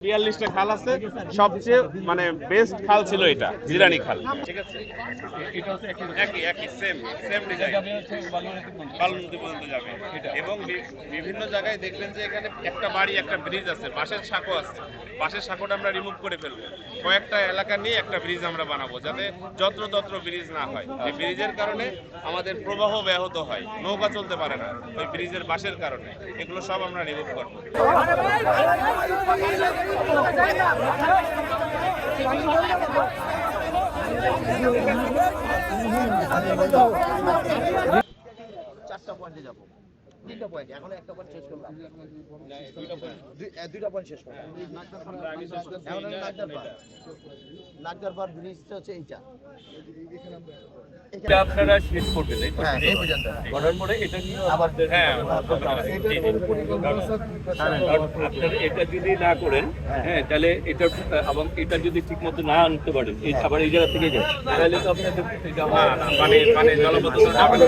42টা খাল আছে, সবচেয়ে মানে বেস্ট খাল ছিল এটা জিরানি খাল। ঠিক আছে, এটা হচ্ছে একই একই সেম সেম ডিজাইন বালুনদী পর্যন্ত যাবে। এবং বিভিন্ন জায়গায় দেখবেন যে এখানে একটা বাড়ি একটা ব্রিজ আছে, বাঁশের সাঁকো আছে, বাঁশের সাঁকোটা আমরা রিমুভ করে ফেলবো, কয়েকটা এলাকা নিয়ে একটা ব্রিজ আমরা বানাবো, যাতে যত্রতত্র ব্রিজ না হয়। এই ব্রিজের কারণে আমাদের প্রবাহ ব্যাহত হয়, নৌকা চলতে পারে না ওই ব্রিজের বাঁশের কারণে। এগুলো সব আমরা রিমুভ করবো। চারটা পয়েন্টে যাবো, তিনটা পয়েন্ট, এখন একটা পয়েন্ট শেষ করলাম, দুইটা পয়েন্ট শেষ করলাম। এখন নাগদারপাড় ব্রিজটা হচ্ছে এইটা, এটা আপনারা শেষ করবেন হ্যাঁ এই পর্যন্ত করার পরে এটা নিয়ে আবার আপনারা এটা যদি না করেন, হ্যাঁ, তাহলে এটা এবং এটা যদি ঠিক মতো না আনতে পারেন, আবার এই জায়গা থেকে যায়, তাহলে তো আপনাদের মানে জলবদ্ধতা যাবে না।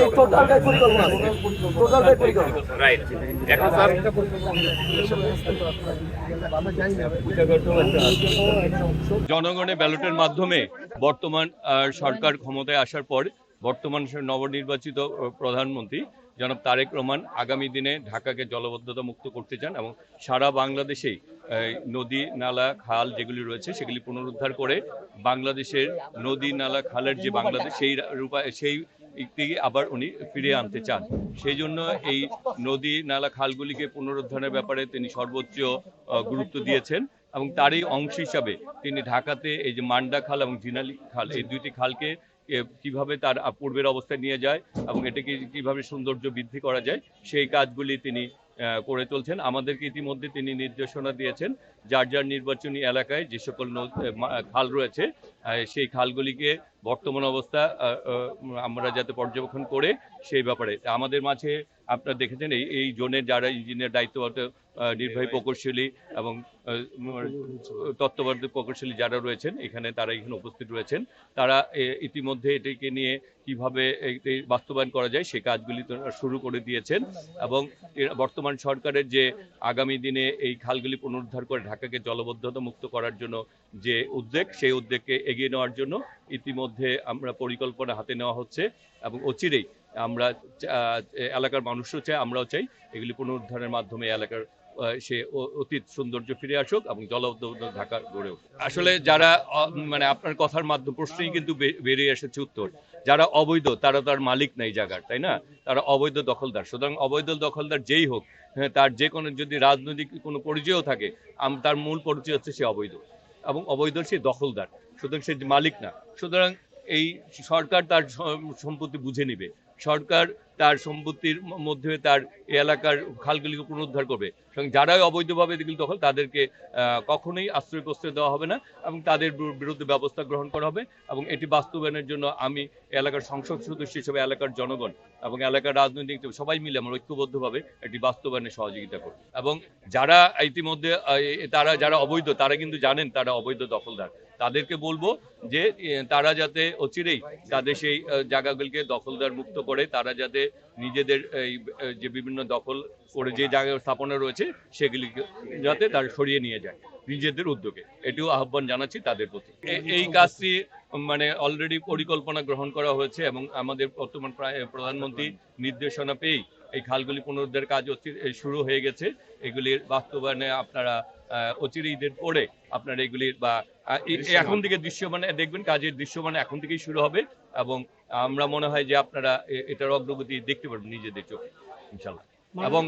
রাইট। এখন স্যার জনগণের ব্যালটের মাধ্যমে বর্তমান সরকার ক্ষমতায় আসার পর বর্তমান নবনির্বাচিত প্রধানমন্ত্রী জনাব তারেক রহমান আগামী দিনে ঢাকাকে জলবদ্ধতা মুক্ত করতে চান এবং সারা বাংলাদেশেই নদী নালা খাল যেগুলি রয়েছে সেগুলি পুনরুদ্ধার করে বাংলাদেশের নদী নালা খালের যে বাংলাদেশ সেই দিকে আবার উনি ফিরিয়ে আনতে চান। সেই জন্য এই নদী নালা খালগুলিকে পুনরুদ্ধারের ব্যাপারে তিনি সর্বোচ্চ গুরুত্ব দিয়েছেন এবং তারই অংশ হিসাবে তিনি ঢাকাতে এই যে মান্ডা খাল এবং জিনালি খাল, এই দুইটি খালকে কিভাবে তার পূর্বের অবস্থায় নিয়ে যায় এবং এটাকে কিভাবে সৌন্দর্য বৃদ্ধি করা যায় সেই কাজগুলি তিনি করে চলছেন। আমাদেরকে ইতিমধ্যে তিনি নির্দেশনা দিয়েছেন যার যার নির্বাচনী এলাকায় যে সকল খাল রয়েছে সেই খালগুলিকে বর্তমান অবস্থা আমরা যাতে পর্যবেক্ষণ করে সেই ব্যাপারে আমাদের মাঝে আপনারা দেখেছেন এই জোনের যারা ইঞ্জিনিয়ার দায়িত্বরত নির্বাহী প্রকৌশলী এবং তত্ত্বাবধায়ক প্রকৌশলী যারা রয়েছেন এখানে উপস্থিত রয়েছেন। তারা ইতিমধ্যে এটিকে নিয়ে কিভাবে বাস্তবায়ন করা যায় সেই কাজগুলি শুরু করে দিয়েছেন এবং বর্তমান সরকারের যে আগামী দিনে এই খালগুলি পুনরুদ্ধার করে ঢাকাকে জলবদ্ধতা মুক্ত করার জন্য যে উদ্যোগ, সেই উদ্যোগকে এগিয়ে নেওয়ার জন্য ইতিমধ্যে আমরা পরিকল্পনা হাতে নেওয়া হচ্ছে এবং অচিরেই আমরা এলাকার মানুষও চাই, আমরাও চাই এগুলি পুনরুদ্ধারের মাধ্যমে এলাকার সে অতীত সৌন্দর্য ফিরে আসুক এবং জলবদ্ধতা ঢাকা গড়ে উঠুক। আসলে যারা মানে আপনার কথার মাধ্যমে প্রশ্নেই কিন্তু বেরিয়ে এসেছে উত্তর, যারা অবৈধ তারা তার মালিক নাই জায়গার, তাই না? তারা অবৈধ দখলদার। সুতরাং অবৈধ দখলদার যেই হোক, হ্যাঁ, তার যে কোনো যদি রাজনৈতিক কোনো পরিচয়ও থাকে, তার মূল পরিচয় হচ্ছে সে অবৈধ এবং অবৈধ সে দখলদার, সুতরাং সে মালিক না। সুতরাং এই সরকার তার সম্পত্তি বুঝে নিবে, সরকার তার সম্পত্তির মধ্যে তার এলাকার খালগুলিকে পুনরুদ্ধার করবে এবং যারাই অবৈধভাবে এগুলি দখল তাদেরকে কখনোই আশ্রয় প্রশ্রয় দেওয়া হবে না এবং তাদের বিরুদ্ধে ব্যবস্থা গ্রহণ করা হবে এবং এটি বাস্তবায়নের জন্য আমি এলাকার সংসদ সদস্য হিসেবে এলাকার জনগণ এবং এলাকার রাজনৈতিক সবাই মিলে আমরা ঐক্যবদ্ধভাবে এটি বাস্তবায়নে সহযোগিতা করব এবং যারা ইতিমধ্যে তারা যারা অবৈধ তারা কিন্তু জানেন তারা অবৈধ দখলদার, তাদেরকে বলবো যে তারা যাতে অচিরেই তাদের সেই জায়গাগুলিকে দখলদার মুক্ত করে তারা যাতে নিজেদের যে বিভিন্ন দখল করে যে জায়গায় স্থাপনা রয়েছে সেগুলিকে যাতে তারা সরিয়ে নিয়ে যায় নিজেদের উদ্যোগে, এটিও আহ্বান জানাচ্ছি তাদের প্রতি। এই কাজটি মানে অলরেডি পরিকল্পনা গ্রহণ করা হয়েছে এবং আমাদের বর্তমান প্রধানমন্ত্রী নির্দেশনা পেয়েই এই খালগুলি পুনরুদ্ধার কাজ শুরু হয়ে গেছে। এগুলির বাস্তবায়নে আপনারা অচিরে ঈদের পরে আপনারা এগুলির বা এখন থেকে দৃশ্যমানে দেখবেন, কাজের দৃশ্যমানে এখন থেকেই শুরু হবে এবং আমরা মনে হয় যে আপনারা এটার অগ্রগতি দেখতে পারবেন নিজেদের চোখে ইনশাল্লাহ। এবং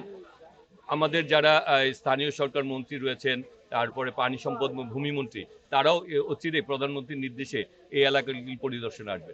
আমাদের যারা স্থানীয় সরকার মন্ত্রী রয়েছেন, তারপরে পানি সম্পদ ভূমি মন্ত্রী, তারাও অচিরে প্রধানমন্ত্রীর নির্দেশে এই এলাকাগুলি পরিদর্শনে আসবে।